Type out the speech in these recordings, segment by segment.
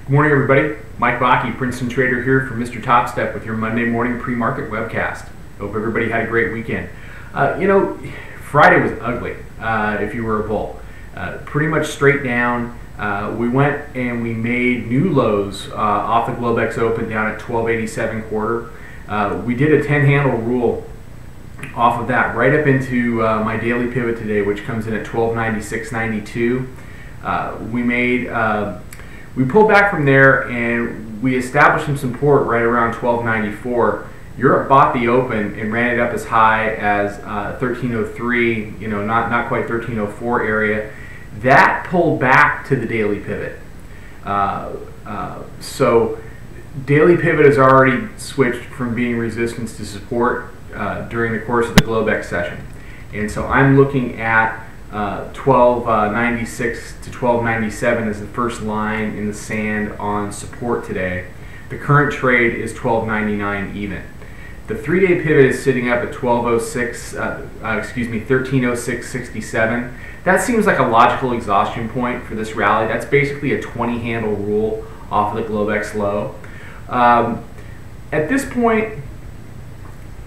Good morning, everybody. Mike Vacchi, Princetontrader here for Mr. Topstep with your Monday morning pre-market webcast. Hope everybody had a great weekend. Friday was ugly if you were a bull. Pretty much straight down. We went and we made new lows off the Globex Open down at 1287 quarter. We did a 10 handle rule off of that right up into my daily pivot today, which comes in at 1296.92. We pulled back from there and we established some support right around 1294. Europe bought the open and ran it up as high as 1303, not quite 1304 area. That pulled back to the daily pivot. So daily pivot has already switched from being resistance to support during the course of the Globex session. And so I'm looking at 1296 to 1297 as the first line in the sand on support today. The current trade is 1299 even. The 3-day pivot is sitting up at 1306.67. That seems like a logical exhaustion point for this rally. That's basically a 20 handle rule off of the Globex low. At this point,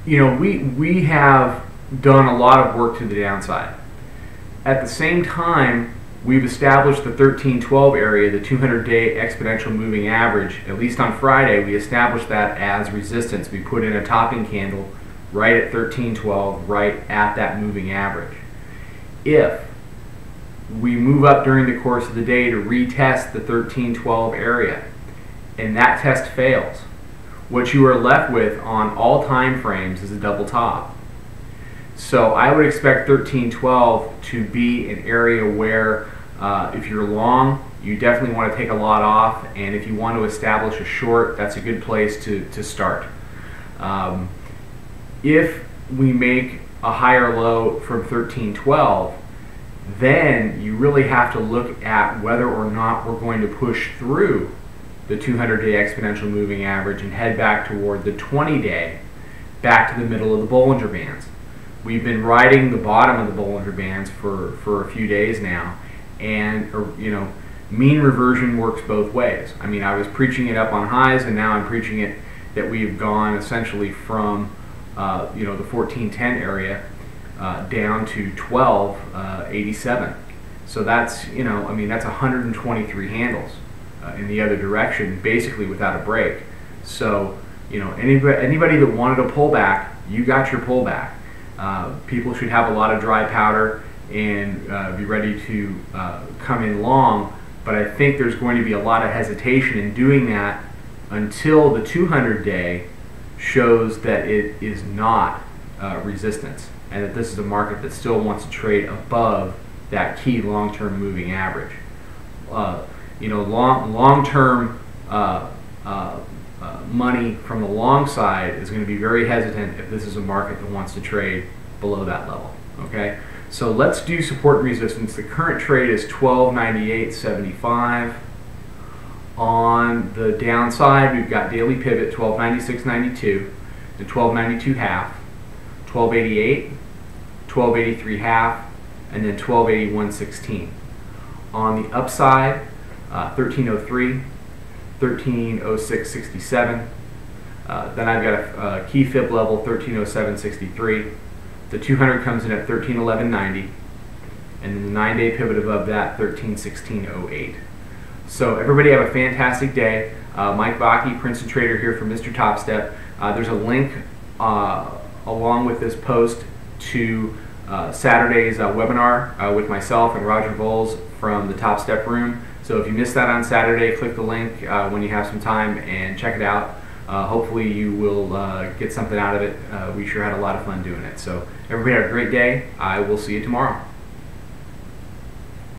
we have done a lot of work to the downside. At the same time, we've established the 1312 area, the 200-day exponential moving average. At least on Friday, we established that as resistance. We put in a topping candle right at 1312, right at that moving average. If we move up during the course of the day to retest the 1312 area, and that test fails, what you are left with on all time frames is a double top. So I would expect 1312 to be an area where if you're long, you definitely want to take a lot off, and if you want to establish a short, that's a good place to start. If we make a higher low from 1312, then you really have to look at whether or not we're going to push through the 200-day exponential moving average and head back toward the 20-day, back to the middle of the Bollinger Bands. We've been riding the bottom of the Bollinger Bands for a few days now, and mean reversion works both ways. I mean, I was preaching it up on highs, and now I'm preaching it that we've gone essentially from the 1410 area down to 1287. So that's that's 123 handles in the other direction, basically without a break. So anybody that wanted a pullback, you got your pullback. People should have a lot of dry powder and be ready to come in long, but I think there's going to be a lot of hesitation in doing that until the 200-day shows that it is not resistance, and that this is a market that still wants to trade above that key long-term moving average. Long-term money from the long side is going to be very hesitant if this is a market that wants to trade below that level. Okay, so let's do support and resistance. The current trade is 1298.75. On the downside, we've got daily pivot 1296.92 and 1292 half, 1288, 1283 half, and then 1281.16. On the upside, 1303. 1306.67. Then I've got a key fib level 1307.63. The 200 comes in at 1311.90, and then the 9-day pivot above that 1316.08. So everybody have a fantastic day. Mike Vacchi, Princetontrader here for Mr. Topstep. There's a link along with this post to Saturday's webinar with myself and Roger Voles from the Topstep room. So if you missed that on Saturday, click the link when you have some time and check it out. Hopefully you will get something out of it. We sure had a lot of fun doing it. So everybody have a great day. I will see you tomorrow.